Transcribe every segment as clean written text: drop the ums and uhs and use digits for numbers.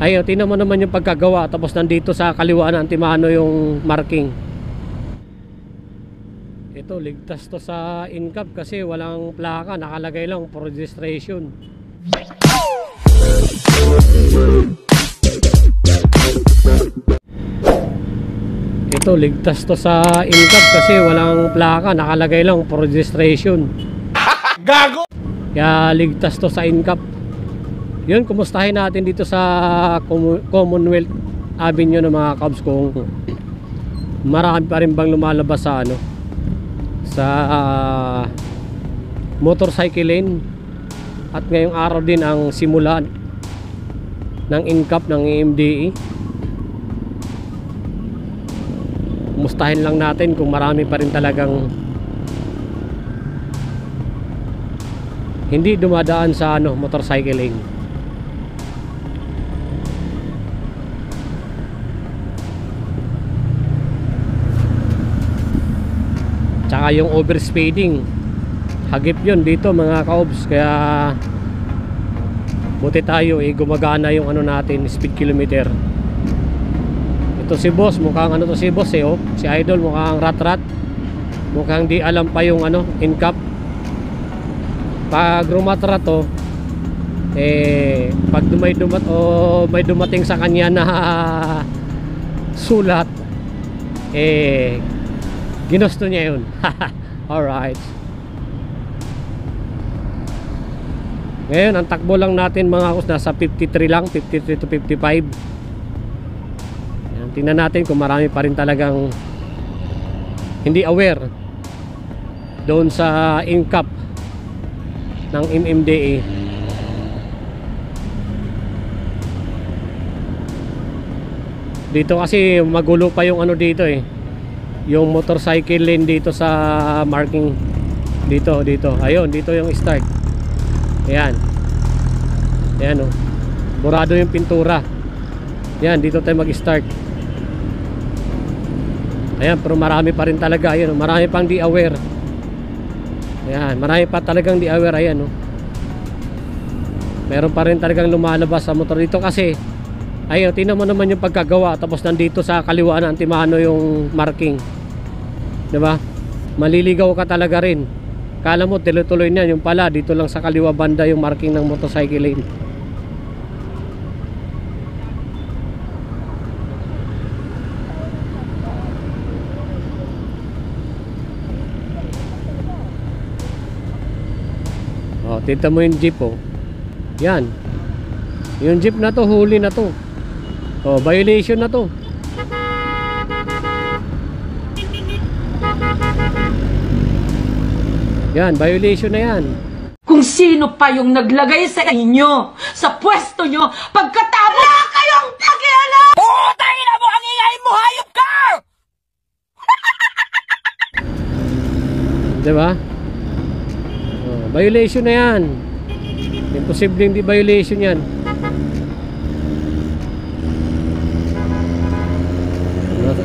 Ayun, tingnan mo naman yung pagkagawa. Tapos nandito sa kaliwa ng Antimano yung marking. Ito, ligtas to sa incap kasi walang plaka. Nakalagay lang for registration. Ito, ligtas to sa incap kasi walang plaka. Nakalagay lang for registration. Gago! Kaya ligtas to sa incap. Yun, kumustahin natin dito sa Commonwealth Avenue ng mga Cubs kung marami pa rin bang lumalabas sa ano, sa motorcycle lane. At ngayong araw din ang simula ng incap ng EMDE. Kumustahin lang natin kung marami pa rin talagang hindi dumadaan sa ano, motorcycle lane. Tsaka yung overspeeding, hagip yun dito mga kaobs. Kaya buti tayo gumagana yung ano natin, speed kilometer. Ito si boss, mukhang ano to si boss oh. Si Idol mukhang rat-rat. Mukhang di alam pa yung ano, incap. Pag rumatra to, pag may dumating sa kanya na sulat, ginusto niya yun. Alright. Ngayon ang takbo lang natin mga kus, nasa 53 lang, 53 to 55. Ayan, tingnan natin kung marami pa rin talagang hindi aware doon sa incap ng MMDA. Dito kasi magulo pa yung ano dito yung motorcycle lane dito sa marking dito. Ayun, dito yung start. Ayan. Ayan oh. Murado yung pintura. Ayan, dito tayo mag-start. Ayan, pero marami pa rin talaga. Ayan, marami pang di aware. Ayan, marami pa talagang di aware. Ayan oh. Meron pa rin talagang lumalabas sa motor dito kasi ayun, tingnan mo naman yung pagkagawa. Tapos nandito sa kaliwa ng Antimano yung marking. Diba? Maliligaw ka talaga rin. Kala mo tuloy-tuloy na, yung pala dito lang sa kaliwa banda yung marking ng motorcycle lane. Oh, tingnan mo yung jeep oh. Yan. Yung jeep na to, huli na to. Oh, violation na to. Yan, violation na yan. Kung sino pa yung naglagay sa inyo, sa pwesto nyo, pagkatapos na kayong pakialam! Putang ina mo, ang ingay mo, hayop ka! Diba? Oh, violation na yan. Imposible hindi violation yan.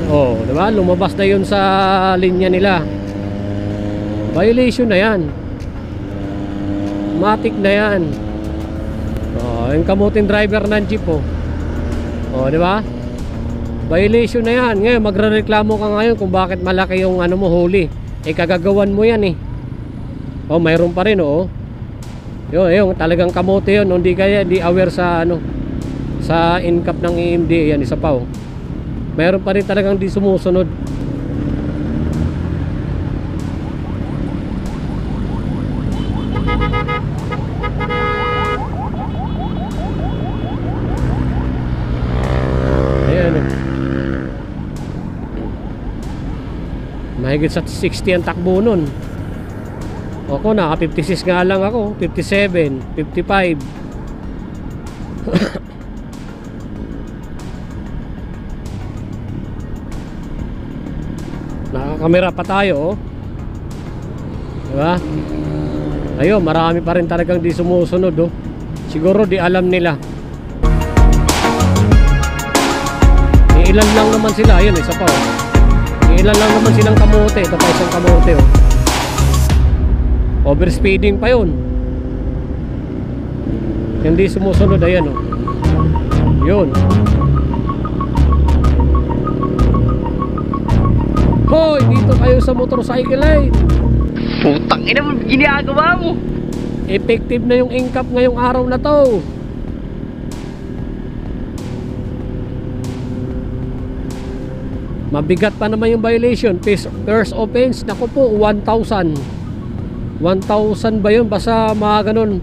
Oh, diba? Lumabas na yun sa linya nila. Violation na yan. Matik na yan. Oh, yung kamuting driver ng jeep oh. Oh, diba? Violation na yan. Ngayon magrereklamo ka ngayon kung bakit malaki yung ano mo huli. Kagagawan mo yan Oh, mayroon pa rin oh. Yung talagang kamote yun. Hindi kaya di aware sa ano, sa incap ng EMD. Yan isa pa oh. Mayroon pa rin talagang di sumusunod. Mahigit sa 60 ang takbo nun. Ako naka 56 nga lang ako, 57, 55. Nakakamera pa tayo oh. Diba? Ayun, marami pa rin talagang di sumusunod oh. Siguro di alam nila. Ilan lang naman sila, ayun isa pa oh. Ilan lang naman silang kamote. Ito pa isang kamote oh. Overspeeding pa yun. Hindi sumusunod, ayan oh. Yun. Hoy, dito kayo sa motorcycle lane. Putang ina mo, ginagawa mo. Effective na yung incap ngayong araw na to. Mabigat pa naman yung violation. First offense, naku po, 1,000. 1,000 ba yun? Basta mga ganun.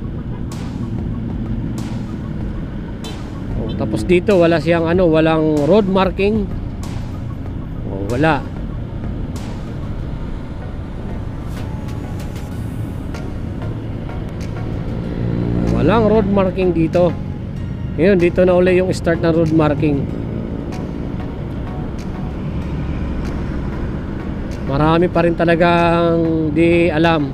Oh, tapos dito wala siyang ano, walang road marking. Oh, wala. Walang road marking dito. Ngayon, dito na uli yung start ng road marking. Marami pa rin talagang di alam.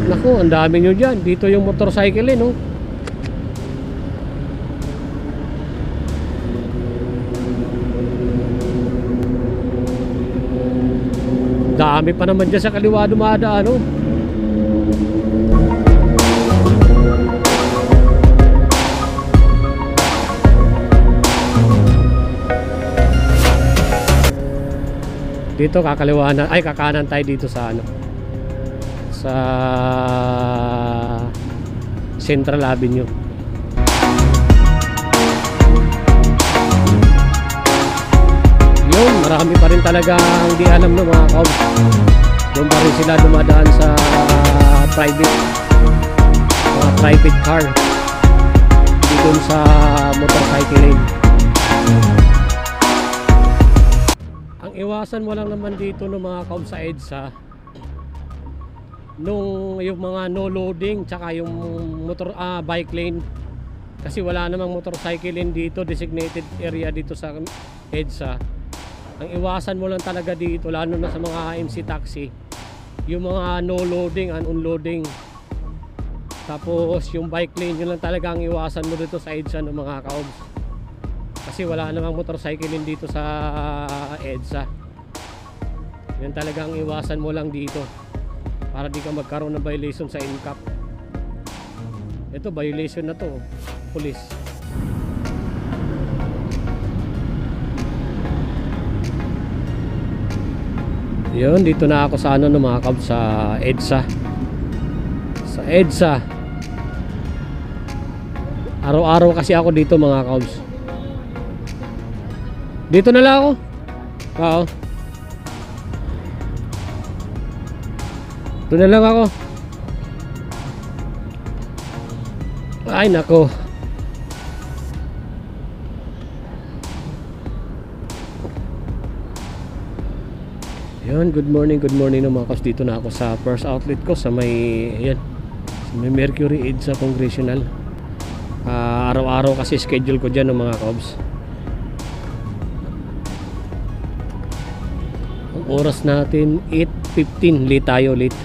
Naku, ang dami nyo dyan. Dito yung motorcycle no? Dami pa naman dyan sa kaliwa dumadaan, no? Dito kakaliwa na, ay kakanan tayo dito sa ano, sa Central Avenue. Yun, marami pa rin talaga ang di alam ng mga kaum. Doon pa rin sila dumadaan sa private car, hindi doon sa motorcycle lane. Ang iwasan mo lang naman dito ng mga kaum sa EDSA, nung yung mga no loading tsaka yung bike lane, kasi wala namang motorcycle lane dito, designated area dito sa EDSA. Ang iwasan mo lang talaga dito, lalo na sa mga MC taxi, yung mga no loading and unloading. Tapos yung bike lane, yun lang talaga ang iwasan mo dito sa EDSA ng mga kaobs, kasi wala namang motorcycle lane dito sa EDSA. Yun talaga ang iwasan mo lang dito, para di ka magkaroon ng violation sa incap. Ito violation na to, police. Yun, dito na ako sa ano no, mga kabs, sa EDSA. Sa EDSA. Araw-araw kasi ako dito, mga kabs. Dito na lang ako. Oo. Dito na lang ako. Ay nako. Yun, good morning ng mga kabs. Dito na ako sa first outlet ko sa may, ayan, sa may Mercury EDSA Congressional. Araw-araw kasi schedule ko dyan ng mga kabs. Ang oras natin 8:15, late tayo, late.